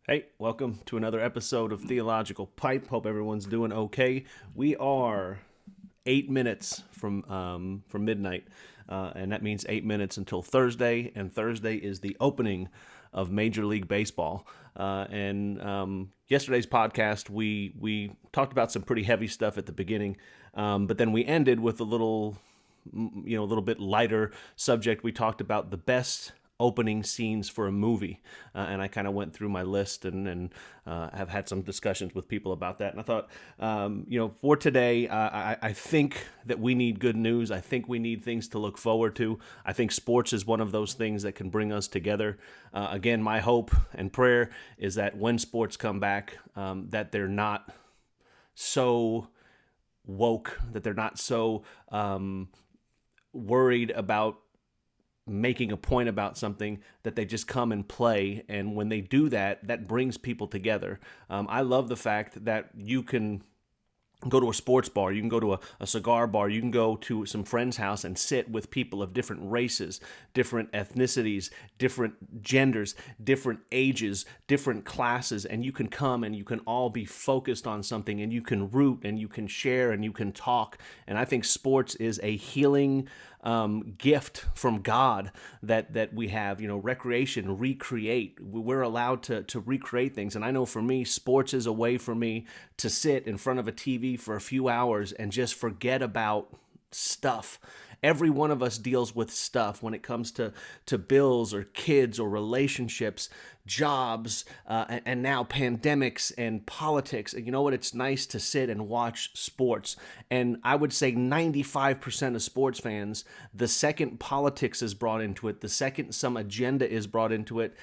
Hey, welcome to another episode of Theological Pipe. Hope everyone's doing okay. We are 8 minutes from midnight, and that means 8 minutes until Thursday. And Thursday is the opening of Major League Baseball. And yesterday's podcast, we talked about some pretty heavy stuff at the beginning, but then we ended with a little bit lighter subject. We talked about the best opening scenes for a movie, and I kind of went through my list and have had some discussions with people about that. And I thought, for today, I think that we need good news. I think we need things to look forward to. I think sports is one of those things that can bring us together. Again, my hope and prayer is that when sports come back, that they're not so woke, that they're not so worried about making a point about something, that they just come and play. And when they do that, that brings people together. I love the fact that you can go to a sports bar, you can go to a cigar bar, you can go to some friend's house and sit with people of different races, different ethnicities, different genders, different ages, different classes, and you can come and you can all be focused on something, and you can root and you can share and you can talk. And I think sports is a healing gift from God that we have. Recreation, recreate. We're allowed to recreate things. And I know for me, sports is a way for me to sit in front of a TV for a few hours and just forget about stuff. Every one of us deals with stuff when it comes to bills or kids or relationships, jobs, and now pandemics and politics. And you know what? It's nice to sit and watch sports. And I would say 95% of sports fans, the second politics is brought into it, the second some agenda is brought into it,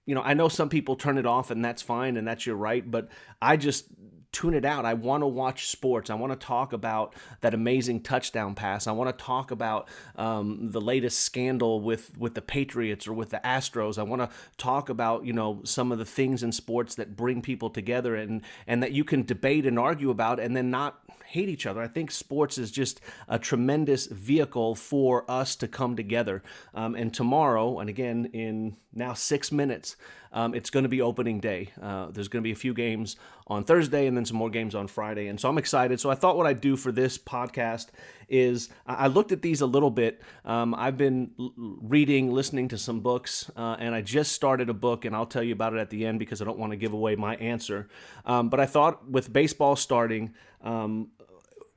I know some people turn it off, and that's fine, and that's your right, but I just tune it out. I want to watch sports. I want to talk about that amazing touchdown pass. I want to talk about the latest scandal with the Patriots or with the Astros. I want to talk about, some of the things in sports that bring people together and that you can debate and argue about and then not hate each other. I think sports is just a tremendous vehicle for us to come together. And tomorrow, and again in now 6 minutes, it's going to be opening day. There's going to be a few games on Thursday and then some more games on Friday. And so I'm excited. So I thought what I'd do for this podcast is I looked at these a little bit. I've been reading, listening to some books, and I just started a book, and I'll tell you about it at the end because I don't want to give away my answer. But I thought with baseball starting,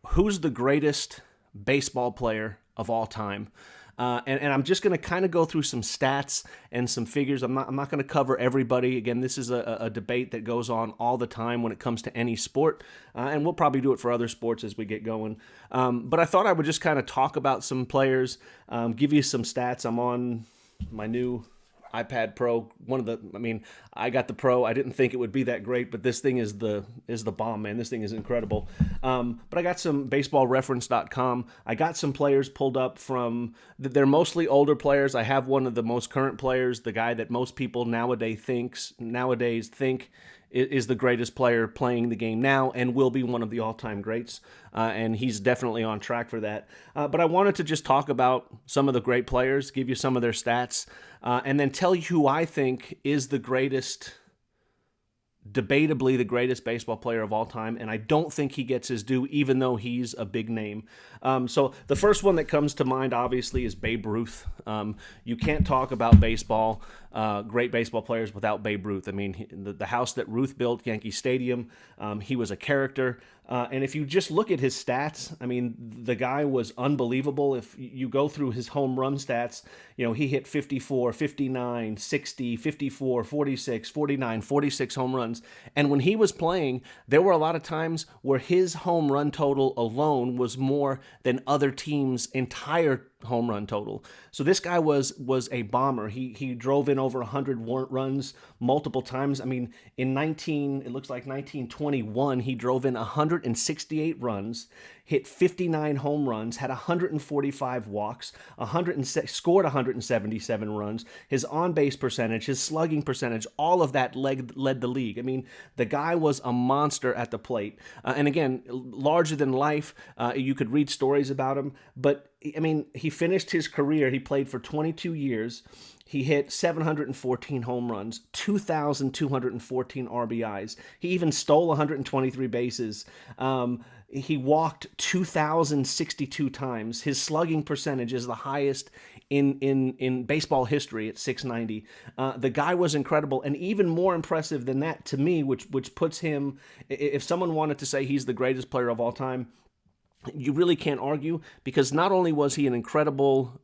who's the greatest baseball player of all time? And I'm just going to kind of go through some stats and some figures. I'm not going to cover everybody. Again, this is a debate that goes on all the time when it comes to any sport, and we'll probably do it for other sports as we get going. But I thought I would just kind of talk about some players, give you some stats. I'm on my new iPad Pro. I got the Pro. I didn't think it would be that great, but this thing is the bomb, man. This thing is incredible. But I got some baseballreference.com. I got some players pulled up from, they're mostly older players. I have one of the most current players, the guy that most people nowadays think is the greatest player playing the game now and will be one of the all-time greats, and he's definitely on track for that. But I wanted to just talk about some of the great players, give you some of their stats, and then tell you who I think is debatably the greatest baseball player of all time, and I don't think he gets his due, even though he's a big name. So the first one that comes to mind, obviously, is Babe Ruth. You can't talk about baseball, great baseball players, without Babe Ruth. I mean, the house that Ruth built, Yankee Stadium, he was a character. And if you just look at his stats, I mean, the guy was unbelievable. If you go through his home run stats, he hit 54, 59, 60, 54, 46, 49, 46 home runs. And when he was playing, there were a lot of times where his home run total alone was more than other teams' entire home run total. So this guy was a bomber. He drove in over 100 runs multiple times. I mean, it looks like 1921, he drove in 168 runs, hit 59 home runs, had 145 walks, scored 177 runs. His on-base percentage, his slugging percentage, all of that led the league. I mean, the guy was a monster at the plate. And again, larger than life. You could read stories about him, but I mean, he finished his career. He played for 22 years. He hit 714 home runs, 2,214 RBIs. He even stole 123 bases. He walked 2,062 times. His slugging percentage is the highest in baseball history at 690. The guy was incredible, and even more impressive than that to me, which puts him. If someone wanted to say he's the greatest player of all time, you really can't argue, because not only was he an incredible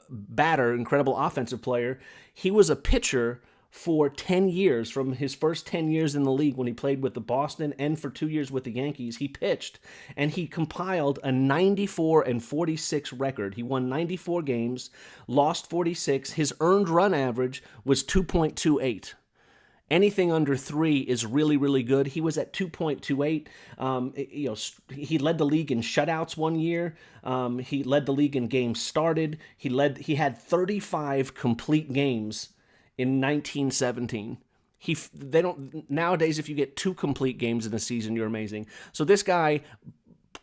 batter, incredible offensive player, he was a pitcher for 10 years. From his first 10 years in the league when he played with the Boston and for 2 years with the Yankees, he pitched, and he compiled a 94-46 record. He won 94 games, lost 46. His earned run average was 2.28. Anything under 3 is really, really good. He was at 2.28. He led the league in shutouts one year. He led the league in games started. He had 35 complete games in 1917. They don't nowadays. If you get 2 complete games in a season, you're amazing. So this guy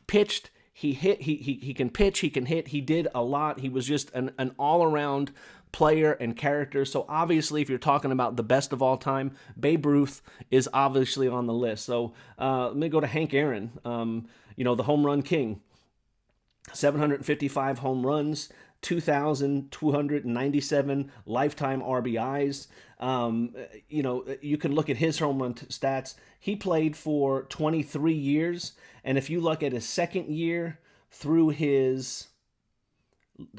pitched. He hit. He can pitch. He can hit. He did a lot. He was just an all around player and character. So obviously, if you're talking about the best of all time, Babe Ruth is obviously on the list. So let me go to Hank Aaron, the home run king. 755 home runs, 2,297 lifetime RBIs. You can look at his home run stats. He played for 23 years, and if you look at his second year through his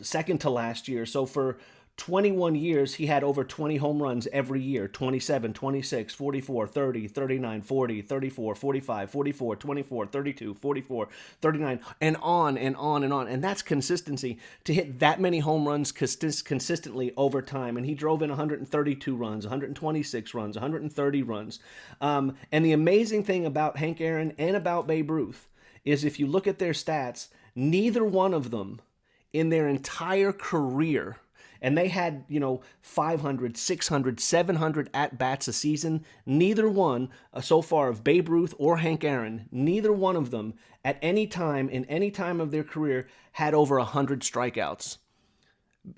second to last year, so for 21 years, he had over 20 home runs every year: 27, 26, 44, 30, 39, 40, 34, 45, 44, 24, 32, 44, 39, and on and on and on. And that's consistency, to hit that many home runs consistently over time. And he drove in 132 runs, 126 runs, 130 runs. And the amazing thing about Hank Aaron and about Babe Ruth is, if you look at their stats, neither one of them in their entire career, and they had, 500, 600, 700 at-bats a season, neither one, so far, of Babe Ruth or Hank Aaron, neither one of them at any time, in any time of their career, had over 100 strikeouts.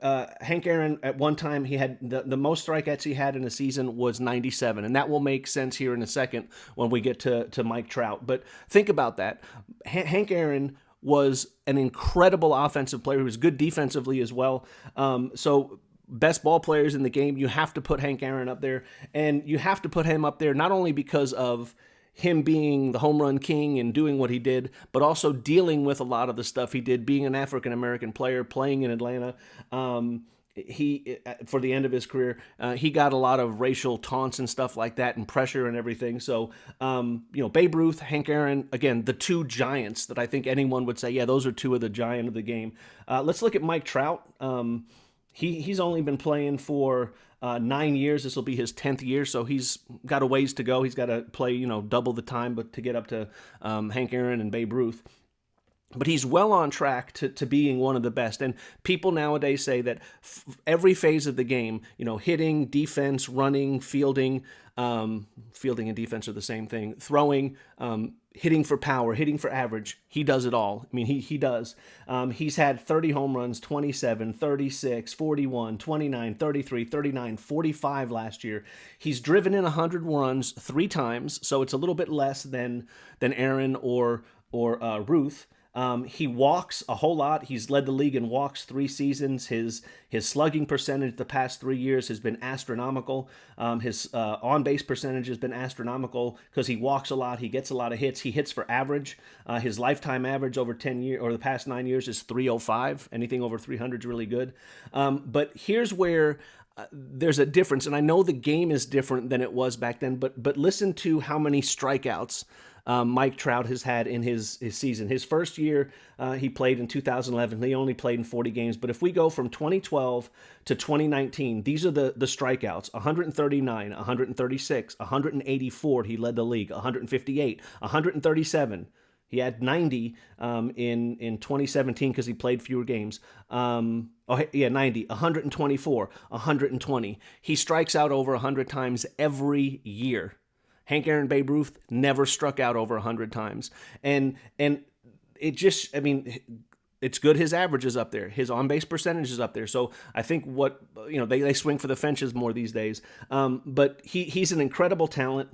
Hank Aaron, at one time, he had the most strikeouts he had in a season was 97, and that will make sense here in a second when we get to Mike Trout. But think about that. Hank Aaron was an incredible offensive player. He was good defensively as well. So best ball players in the game, you have to put Hank Aaron up there. And you have to put him up there not only because of him being the home run king and doing what he did, but also dealing with a lot of the stuff he did, being an African-American player, playing in Atlanta. He, for the end of his career, he got a lot of racial taunts and stuff like that, and pressure and everything. So, Babe Ruth, Hank Aaron, again, the two giants that I think anyone would say, yeah, those are two of the giant of the game. Let's look at Mike Trout. He's only been playing for 9 years. This will be his 10th year, so he's got a ways to go. He's got to play, double the time, but to get up to Hank Aaron and Babe Ruth. But he's well on track to being one of the best. And people nowadays say that every phase of the game, hitting, defense, running, fielding and defense are the same thing, throwing, hitting for power, hitting for average, he does it all. I mean, he does. He's had 30 home runs, 27, 36, 41, 29, 33, 39, 45 last year. He's driven in 100 runs 3 times, so it's a little bit less than Aaron or Ruth. He walks a whole lot. He's led the league in walks 3 seasons. His slugging percentage the past 3 years has been astronomical. His on-base percentage has been astronomical because he walks a lot. He gets a lot of hits. He hits for average. His lifetime average over 10 years or the past 9 years is 305. Anything over 300 is really good. But here's where there's a difference, and I know the game is different than it was back then. But listen to how many strikeouts Mike Trout has had in his season. His first year, he played in 2011. He only played in 40 games. But if we go from 2012 to 2019, these are the strikeouts: 139, 136, 184. He led the league. 158, 137. He had 90 in 2017 because he played fewer games. 90, 124, 120. He strikes out over 100 times every year. Hank Aaron, Babe Ruth never struck out over 100 times. And it just, it's good his average is up there. His on base percentage is up there. So I think what they swing for the fences more these days. But he's an incredible talent.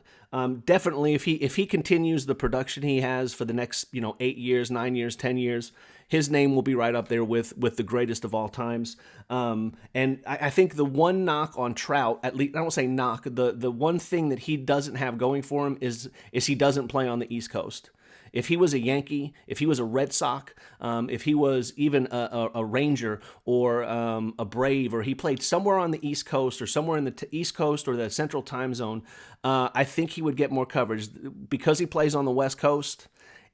Definitely, if he continues the production he has for the next 8 years, 9 years, 10 years, his name will be right up there with the greatest of all times. And I think the one knock on Trout, at least I don't say knock, the one thing that he doesn't have going for him is he doesn't play on the East Coast. If he was a Yankee, if he was a Red Sox, if he was even a Ranger or a Brave, or he played somewhere on the East Coast or somewhere in the East Coast or the Central Time Zone, I think he would get more coverage. Because he plays on the West Coast,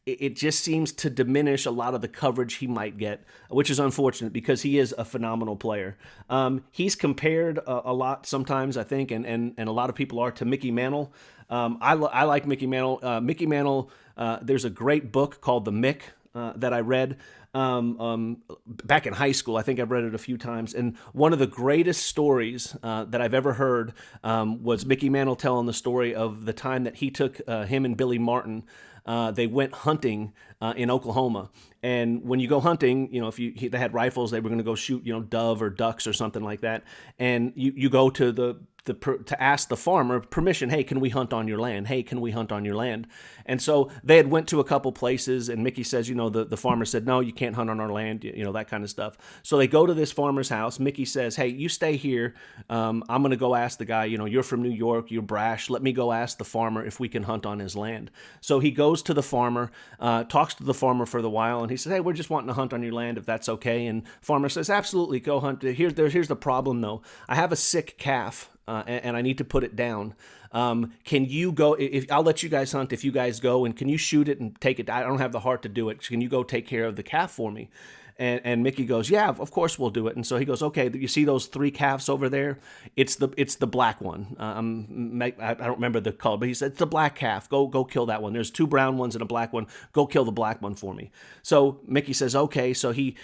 it just seems to diminish a lot of the coverage he might get, which is unfortunate because he is a phenomenal player. He's compared a lot sometimes, I think, and a lot of people are, to Mickey Mantle. I like Mickey Mantle. Mickey Mantle, there's a great book called The Mick that I read back in high school. I think I've read it a few times. And one of the greatest stories that I've ever heard was Mickey Mantle telling the story of the time that he took him and Billy Martin. They went hunting in Oklahoma, and when you go hunting, if they had rifles, they were going to go shoot, dove or ducks or something like that, and you go to to ask the farmer permission. Hey, can we hunt on your land? Hey, can we hunt on your land? And so they had went to a couple places, and Mickey says, the farmer said, no, you can't hunt on our land, that kind of stuff. So they go to this farmer's house. Mickey says, hey, you stay here. I'm going to go ask the guy, you're from New York, you're brash. Let me go ask the farmer if we can hunt on his land. So he goes to the farmer, talks to the farmer for the while, and he says, hey, we're just wanting to hunt on your land if that's okay. And farmer says, absolutely, go hunt. Here's the problem, though. I have a sick calf. And I need to put it down. Can you go? If I'll let you guys hunt, if you guys go, and can you shoot it and take it? I don't have the heart to do it. Can you go take care of the calf for me? And Mickey goes, yeah, of course we'll do it. And so he goes, okay, you see those 3 calves over there? It's the black one. I don't remember the color, but he said, it's the black calf. Go kill that one. There's 2 brown ones and a black one. Go kill the black one for me. So Mickey says, okay. So he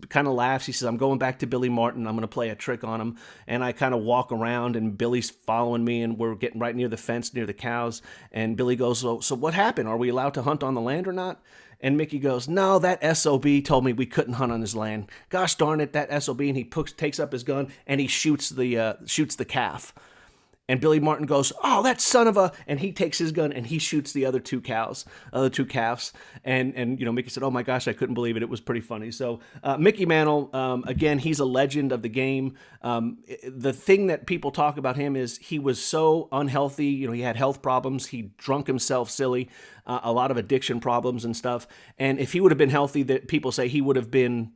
kind of laughs. He says, I'm going back to Billy Martin. I'm going to play a trick on him. And I kind of walk around, and Billy's following me, and we're getting right near the fence, near the cows. And Billy goes, so what happened? Are we allowed to hunt on the land or not? And Mickey goes, no, that SOB told me we couldn't hunt on his land. Gosh darn it, that SOB. And he takes up his gun and he shoots the calf. And Billy Martin goes, oh, that son of a, and he takes his gun and he shoots the other 2 calves. And Mickey said, oh my gosh, I couldn't believe it. It was pretty funny. So Mickey Mantle, again, he's a legend of the game. The thing that people talk about him is he was so unhealthy. He had health problems. He drunk himself silly, a lot of addiction problems and stuff. And if he would have been healthy, that people say he would have been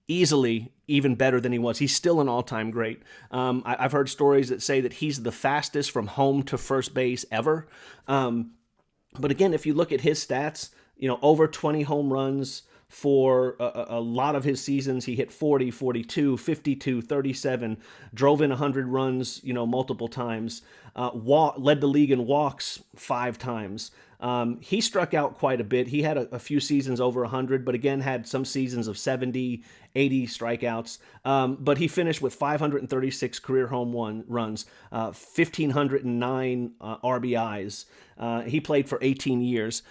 easily even better than he was. He's still an all-time great. I've heard stories that say that he's the fastest from home to first base ever. But again, if you look at his stats, over 20 home runs for a lot of his seasons. He hit 40, 42, 52, 37, drove in 100 runs, multiple times, led the league in walks 5 times. He struck out quite a bit. He had a few seasons over 100, but again had some seasons of 70, 80 strikeouts. But he finished with 536 career home runs, 1,509 RBIs. He played for 18 years.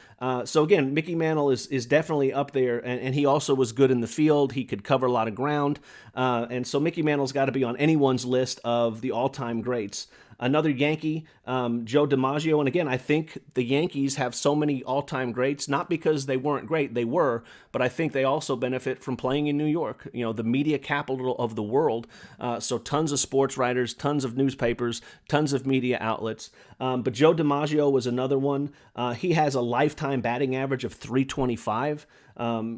So again, Mickey Mantle is definitely up there, and he also was good in the field. He could cover a lot of ground. And so Mickey Mantle's got to be on anyone's list of the all-time greats. Another Yankee, Joe DiMaggio. And again, I think the Yankees have so many all-time greats, not because they weren't great, they were, but I think they also benefit from playing in New York, the media capital of the world. So tons of sports writers, tons of newspapers, tons of media outlets. But Joe DiMaggio was another one. He has a lifetime batting average of 325.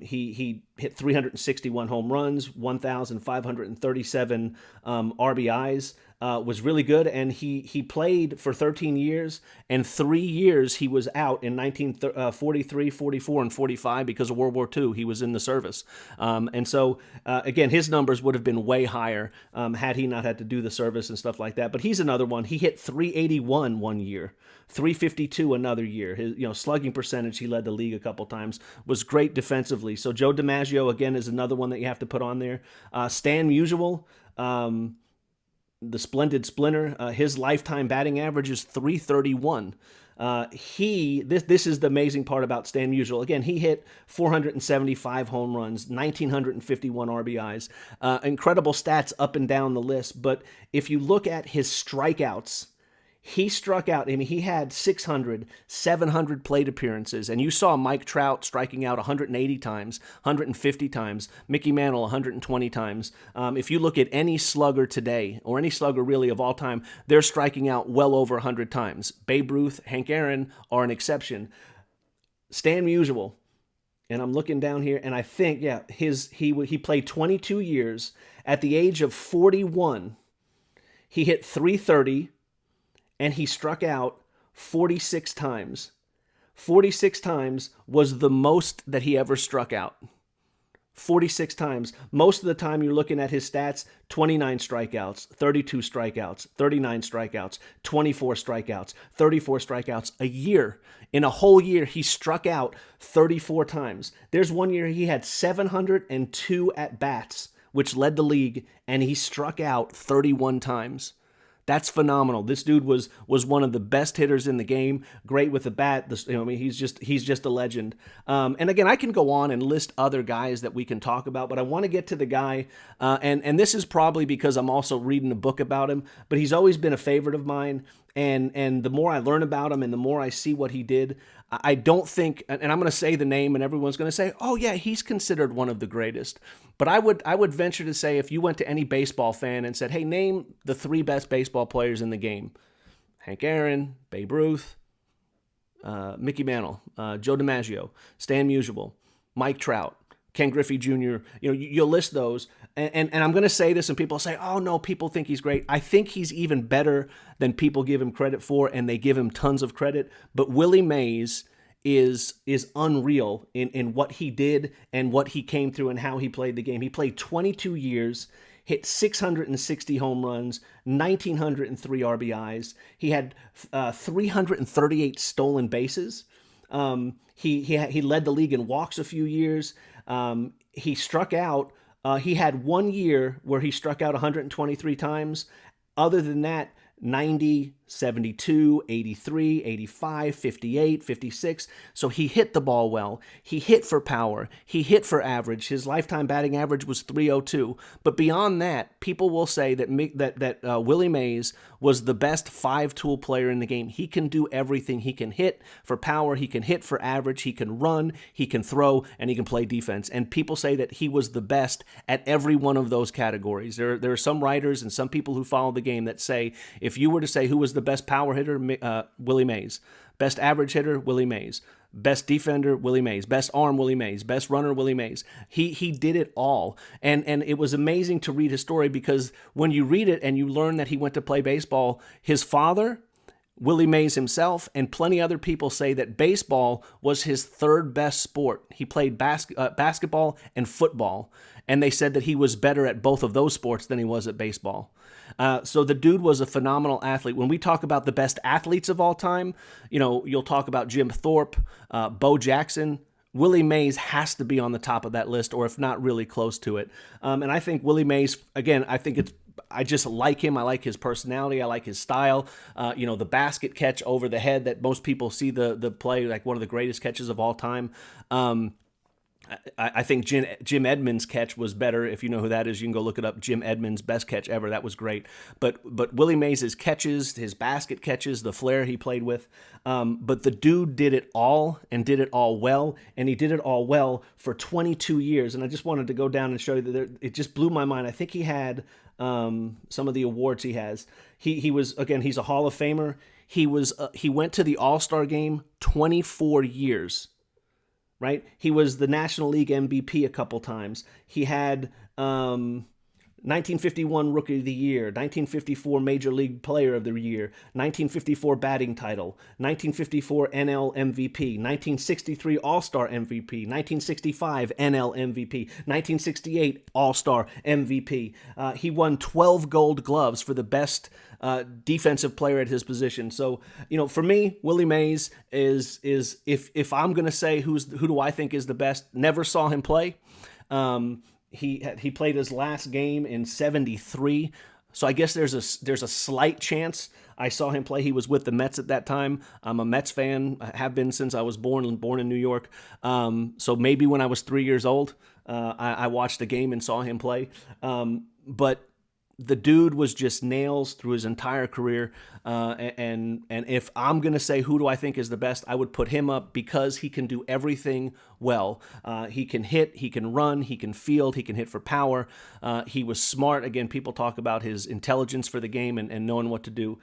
He hit 361 home runs, 1,537 RBIs. Was really good, and he played for 13 years, and 3 years he was out in 1943, 44, and 45 because of World War II. He was in the service. And so, again, his numbers would have been way higher had he not had to do the service and stuff like that. But he's another one. He hit 381 one year, 352 another year. His slugging percentage, he led the league a couple times, was great defensively. So Joe DiMaggio, again, is another one that you have to put on there. Stan Musial, the Splendid Splinter, his lifetime batting average is 331. This is the amazing part about Stan Musial. Again, he hit 475 home runs, 1,951 RBIs, incredible stats up and down the list. But if you look at his strikeouts, he struck out. I mean, he had 600, 700 plate appearances, and you saw Mike Trout striking out 180 times, 150 times, Mickey Mantle 120 times. If you look at any slugger today, or any slugger really of all time, they're striking out well over 100 times. Babe Ruth, Hank Aaron are an exception. Stan Musial, and I'm looking down here, and I think, yeah, he played 22 years. At the age of 41, he hit 330, and he struck out 46 times. 46 times was the most that he ever struck out. 46 times. Most of the time you're looking at his stats, 29 strikeouts, 32 strikeouts, 39 strikeouts, 24 strikeouts, 34 strikeouts a year. In a whole year, he struck out 34 times. There's one year he had 702 at-bats, which led the league, and he struck out 31 times. That's phenomenal. This dude was one of the best hitters in the game. Great with the bat. He's just a legend. And again, I can go on and list other guys that we can talk about, but I want to get to the guy. And this is probably because I'm also reading a book about him. But he's always been a favorite of mine. And the more I learn about him and the more I see what he did, I don't think, and I'm going to say the name and everyone's going to say, oh yeah, he's considered one of the greatest. But I would venture to say if you went to any baseball fan and said, hey, name the 3 best baseball players in the game. Hank Aaron, Babe Ruth, Mickey Mantle, Joe DiMaggio, Stan Musial, Mike Trout, Ken Griffey Jr., you'll list those. And I'm going to say this, and people say, oh, no, people think he's great. I think he's even better than people give him credit for, and they give him tons of credit. But Willie Mays is unreal in what he did and what he came through and how he played the game. He played 22 years, hit 660 home runs, 1,903 RBIs. He had 338 stolen bases. He led the league in walks a few years. He struck out. He had 1 year where he struck out 123 times. Other than that, 90, 72, 83, 85, 58, 56. So he hit the ball well. He hit for power. He hit for average. His lifetime batting average was 302. But beyond that, people will say that Willie Mays was the best 5-tool player in the game. He can do everything. He can hit for power. He can hit for average. He can run. He can throw. And he can play defense. And people say that he was the best at every one of those categories. There are some writers and some people who follow the game that say, if you were to say who was the best power hitter, Willie Mays. Best average hitter, Willie Mays. Best defender, Willie Mays. Best arm, Willie Mays. Best runner, Willie Mays. He did it all. And it was amazing to read his story, because when you read it and you learn that he went to play baseball, his father, Willie Mays himself, and plenty other people say that baseball was his 3rd best sport. He played basketball and football, and they said that he was better at both of those sports than he was at baseball. So the dude was a phenomenal athlete. When we talk about the best athletes of all time, you'll talk about Jim Thorpe, Bo Jackson. Willie Mays has to be on the top of that list, or if not, really close to it. And I think Willie Mays, again, I just like him. I like his personality. I like his style. The basket catch over the head that most people see the play like one of the greatest catches of all time. I think Jim Edmonds' catch was better. If you know who that is, you can go look it up. Jim Edmonds' best catch ever. That was great. But Willie Mays' catches, his basket catches, the flair he played with. But the dude did it all and did it all well. And he did it all well for 22 years. And I just wanted to go down and show you that it just blew my mind. I think he had some of the awards he has. He was, again, he's a Hall of Famer. He went to the All-Star game 24 years. Right? He was the National League MVP a couple times. He had 1951 Rookie of the Year, 1954 Major League Player of the Year, 1954 batting title, 1954 NL MVP, 1963 All-Star MVP, 1965 NL MVP, 1968 All-Star MVP. He won 12 Gold Gloves for the best defensive player at his position. So, for me, Willie Mays is if I'm going to say who do I think is the best, never saw him play. He played his last game in 73. So I guess there's a slight chance I saw him play. He was with the Mets at that time. I'm a Mets fan. I have been since I was born in New York. So maybe when I was 3 years old, I watched a game and saw him play. But the dude was just nails through his entire career. And if I'm gonna say who do I think is the best, I would put him up because he can do everything well. He can hit, he can run, he can field, he can hit for power. He was smart. Again, people talk about his intelligence for the game and knowing what to do.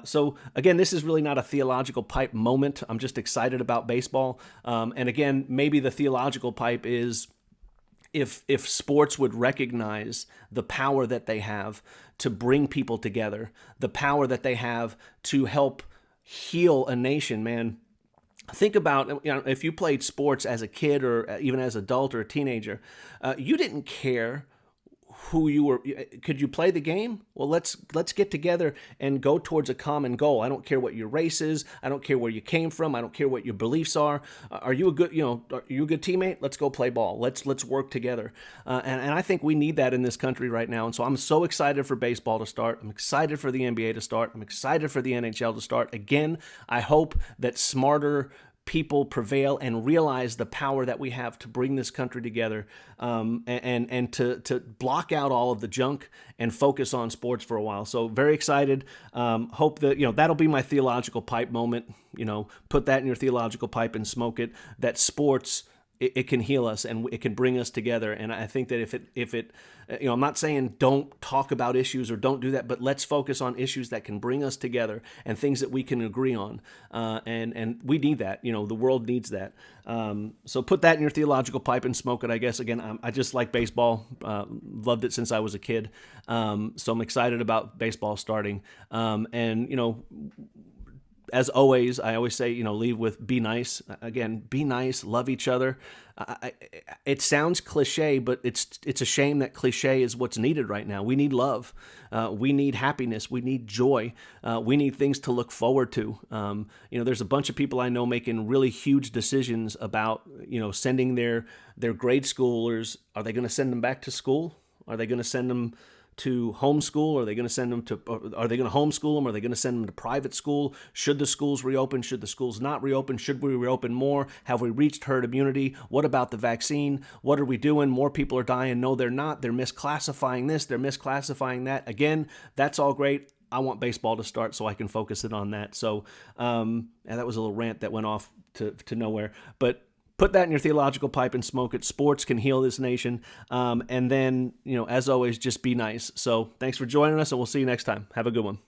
So again, this is really not a theological pipe moment. I'm just excited about baseball. And again, maybe the theological pipe is if sports would recognize the power that they have to bring people together, the power that they have to help heal a nation, man. Think about, if you played sports as a kid or even as an adult or a teenager, you didn't care who you were. Could you play the game? Well, let's get together and go towards a common goal. I don't care what your race is. I don't care where you came from. I don't care what your beliefs are. Are you a good are you a good teammate? Let's go play ball. Let's work together. And I think we need that in this country right now. And so I'm so excited for baseball to start. I'm excited for the NBA to start. I'm excited for the NHL to start. Again, I hope that smarter people prevail and realize the power that we have to bring this country together, and to block out all of the junk and focus on sports for a while. So very excited. Hope that that'll be my theological pipe moment. Put that in your theological pipe and smoke it. That sports, it can heal us and it can bring us together. And I think that if it I'm not saying don't talk about issues or don't do that, but let's focus on issues that can bring us together and things that we can agree on. And we need that. The world needs that. So put that in your theological pipe and smoke it. I guess again, I just like baseball. Loved it since I was a kid. So I'm excited about baseball starting. And as always, I always say, leave with be nice. Again, be nice, love each other. It sounds cliche, but it's a shame that cliche is what's needed right now. We need love. We need happiness. We need joy. We need things to look forward to. There's a bunch of people I know making really huge decisions about, sending their grade schoolers. Are they going to send them back to school? Are they going to send them to homeschool? Are they going to send them to? Are they going to homeschool them? Are they going to send them to private school? Should the schools reopen? Should the schools not reopen? Should we reopen more? Have we reached herd immunity? What about the vaccine? What are we doing? More people are dying. No, they're not. They're misclassifying this. They're misclassifying that. Again, that's all great. I want baseball to start so I can focus it on that. So, and that was a little rant that went off to nowhere, but. Put that in your theological pipe and smoke it. Sports can heal this nation. And then, as always, just be nice. So thanks for joining us, and we'll see you next time. Have a good one.